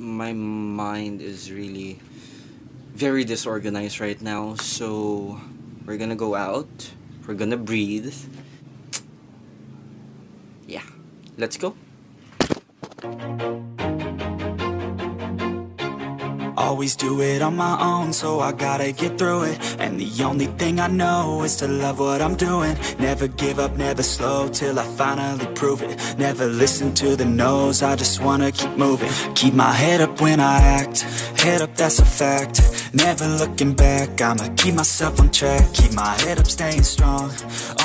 my mind is really very disorganized right now, so we're gonna go out, we're gonna breathe. Yeah, let's go. Always do it on my own, so I gotta get through it. And the only thing I know is to love what I'm doing. Never give up, never slow, till I finally prove it. Never listen to the no's, I just wanna keep moving. Keep my head up when I act, head up, that's a fact. Never looking back, I'ma keep myself on track. Keep my head up, staying strong,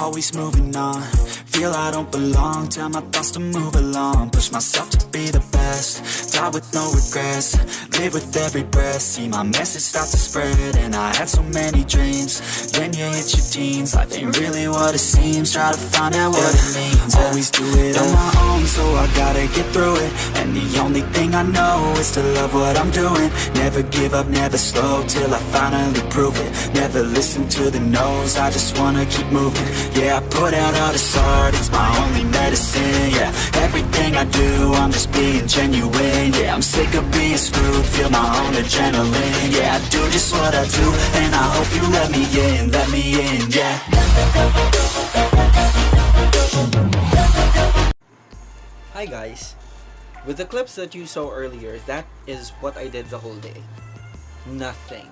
always moving on. Feel I don't belong, tell my thoughts to move along. Push myself to be the best, die with no regrets. Live with every breath, see my message start to spread. And I had so many dreams, then you hit your teens. Life ain't really what it seems, try to find out what it means. Always do it on my own, so I gotta get through it. And the only thing I know is to love what I'm doing. Never give up, never slow, till I finally prove it. Never listen to the no's, I just wanna keep moving. Yeah, I put out all this art, it's my only medicine. Yeah, everything I do, I'm just being genuine. Yeah, I'm sick of being screwed, feel my own adrenaline. Yeah, I do just what I do, and I hope you let me in, yeah. Hi guys, with the clips that you saw earlier, that is what I did the whole day. Nothing.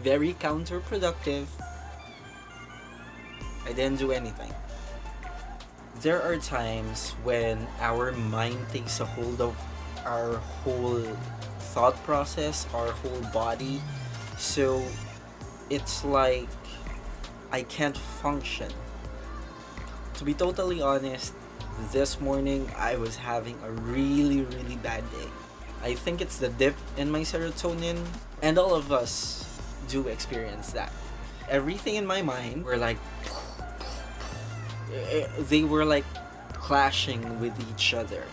Very counterproductive. I didn't do anything. There are times when our mind takes a hold of our whole thought process, our whole body, so it's like I can't function. To be totally honest, this morning I was having a really bad day. I think it's the dip in my serotonin, and all of us do experience that. Everything in my mind were like they were like clashing with each other.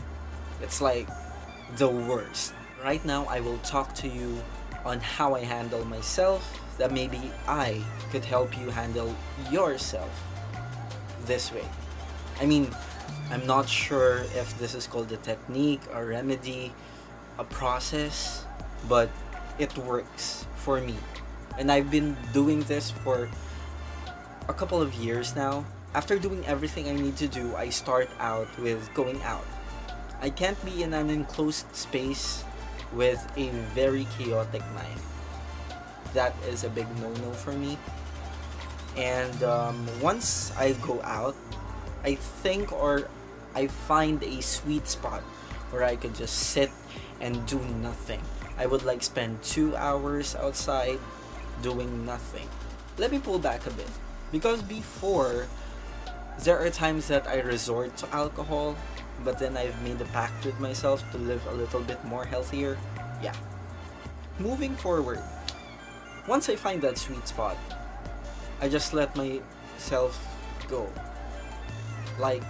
It's like the worst. Right now I will talk to you on how I handle myself, that maybe I could help you handle yourself this way. I mean, I'm not sure if this is called a technique, a remedy, a process, but it works for me. And I've been doing this for a couple of years now. After doing everything I need to do, I start out with going out. I can't be in an enclosed space with a very chaotic mind. That is a big no-no for me. And once I go out, I think, or I find a sweet spot where I could just sit and do nothing. I would like spend 2 hours outside doing nothing. Let me pull back a bit, because before, there are times that I resort to alcohol, but then I've made a pact with myself to live a little bit more healthier. Yeah. Moving forward, once I find that sweet spot, I just let myself go. Like,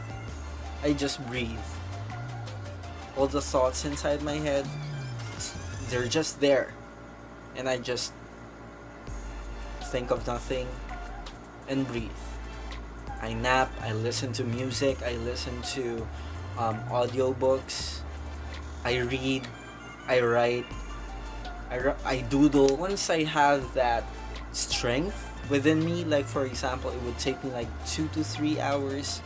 I just breathe. All the thoughts inside my head, they're just there. And I just think of nothing and breathe. I nap, I listen to music, I listen to audiobooks, I read, I write, I doodle. Once I have that strength within me, like for example, it would take me like 2 to 3 hours,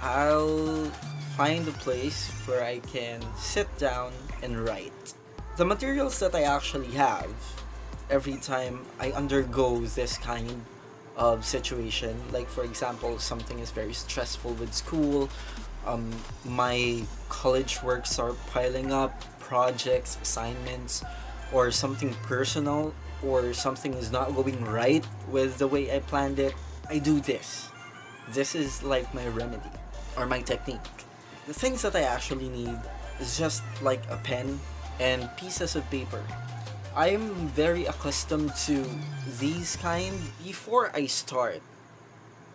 I'll find a place where I can sit down and write. The materials that I actually have every time I undergo this kind of situation, like for example, something is very stressful with school, my college works are piling up, projects, assignments, or something personal, or something is not going right with the way I planned it, I do this. This is like my remedy, or my technique. The things that I actually need is just like a pen and pieces of paper. I'm very accustomed to these kind. Before I start,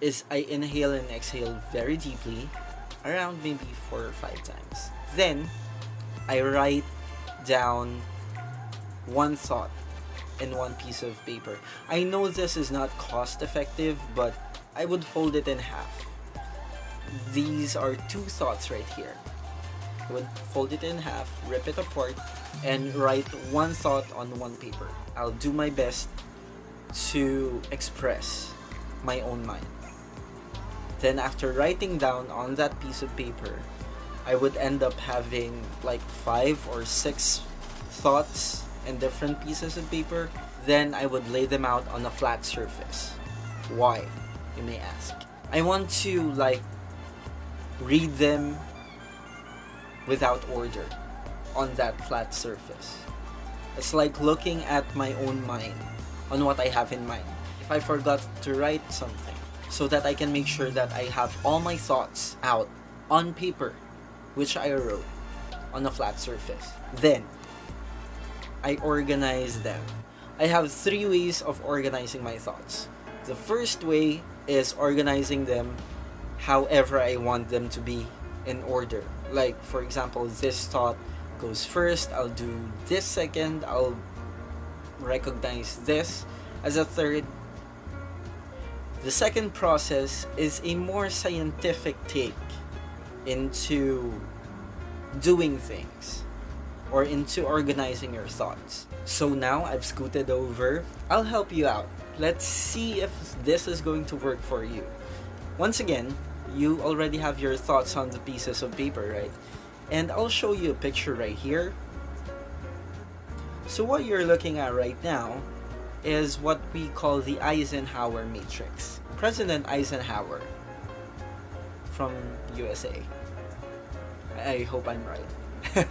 is I inhale and exhale very deeply, around maybe 4 or 5 times. Then, I write down one thought in one piece of paper. I know this is not cost effective, but I would fold it in half. These are 2 thoughts right here. I would fold it in half, rip it apart, and write one thought on one paper. I'll do my best to express my own mind. Then after writing down on that piece of paper, I would end up having like 5 or 6 thoughts in different pieces of paper. Then I would lay them out on a flat surface. Why, you may ask? I want to read them without order on that flat surface. It's like looking at my own mind on what I have in mind. If I forgot to write something, so that I can make sure that I have all my thoughts out on paper, which I wrote on a flat surface. Then, I organize them. I have 3 ways of organizing my thoughts. The first way is organizing them however I want them to be in order. Like, for example, this thought goes first, I'll do this second, I'll recognize this as a third. The second process is a more scientific take into doing things or into organizing your thoughts. So now I've scooted over. I'll help you out. Let's see if this is going to work for you. Once again, you already have your thoughts on the pieces of paper, right? And I'll show you a picture right here. So what you're looking at right now is what we call the Eisenhower matrix. President Eisenhower from USA. I hope I'm right.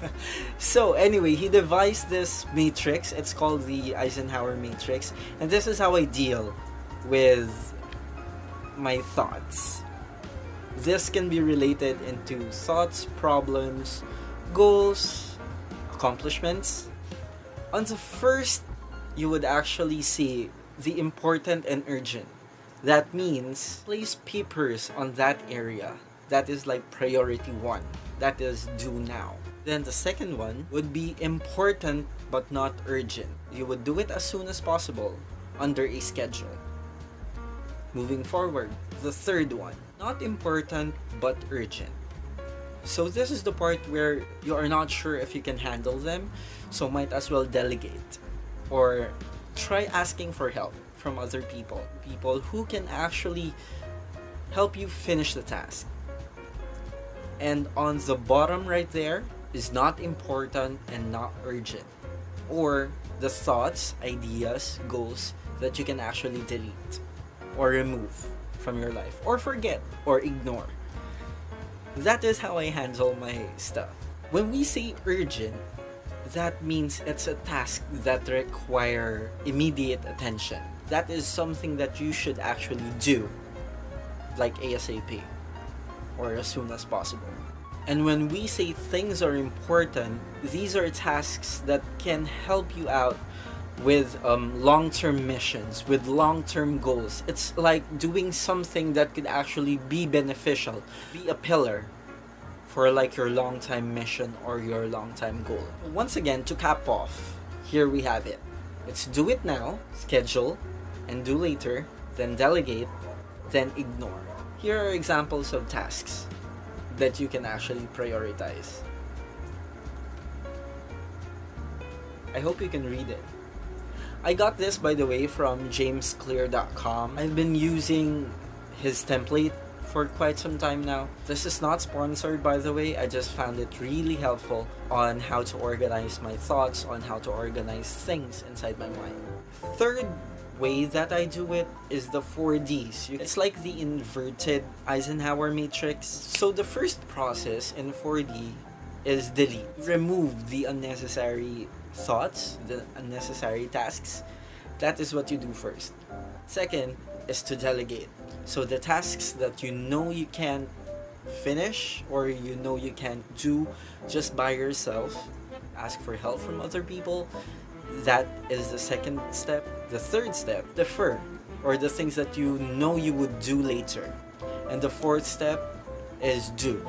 So anyway, he devised this matrix. It's called the Eisenhower matrix, and this is how I deal with my thoughts. This can be related into thoughts, problems, goals, accomplishments. On the first, you would actually see the important and urgent. That means place papers on that area. That is like priority 1. That is due now. Then the second one would be important but not urgent. You would do it as soon as possible under a schedule. Moving forward, the third one, not important but urgent. So this is the part where you are not sure if you can handle them, so might as well delegate or try asking for help from other people who can actually help you finish the task. And on the bottom right there is not important and not urgent, or the thoughts, ideas, goals that you can actually delete or remove from your life or forget or ignore. That is how I handle my stuff. When we say urgent, that means it's a task that require immediate attention. That is something that you should actually do, like ASAP or as soon as possible. And when we say things are important, these are tasks that can help you out with long-term missions, with long-term goals. It's like doing something that could actually be beneficial, be a pillar for like your long-time mission or your long-time goal. Once again, to cap off, here we have it. It's do it now, schedule, and do later, then delegate, then ignore. Here are examples of tasks that you can actually prioritize. I hope you can read it. I got this, by the way, from jamesclear.com. I've been using his template for quite some time now. This is not sponsored, by the way. I just found it really helpful on how to organize my thoughts, on how to organize things inside my mind. Third way that I do it is the 4Ds. It's like the inverted Eisenhower matrix. So the first process in 4D is delete. Remove the unnecessary thoughts, the unnecessary tasks. That is what you do first. Second is to delegate. So the tasks that you know you can't finish or you know you can't do just by yourself, ask for help from other people. That is the second step. The third step, defer, or the things that you know you would do later. And the fourth step is do.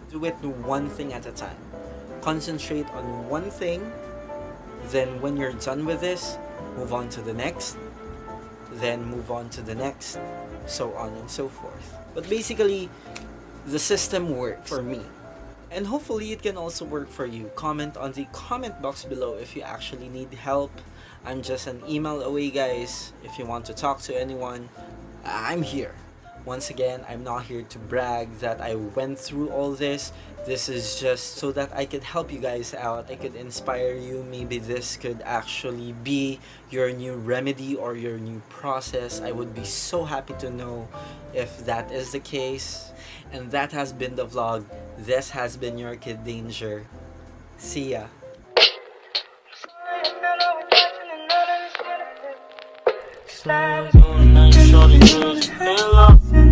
Do it one thing at a time. Concentrate on one thing. Then when you're done with this, move on to the next. Then move on to the next. So on and so forth. But basically, the system works for me. And hopefully it can also work for you. Comment on the comment box below if you actually need help. I'm just an email away, guys. If you want to talk to anyone, I'm here. Once again, I'm not here to brag that I went through all this. This is just so that I could help you guys out. I could inspire you. Maybe this could actually be your new remedy or your new process. I would be so happy to know if that is the case. And that has been the vlog. This has been your Kid Danger. See ya. Slide on a nice shorty, halo.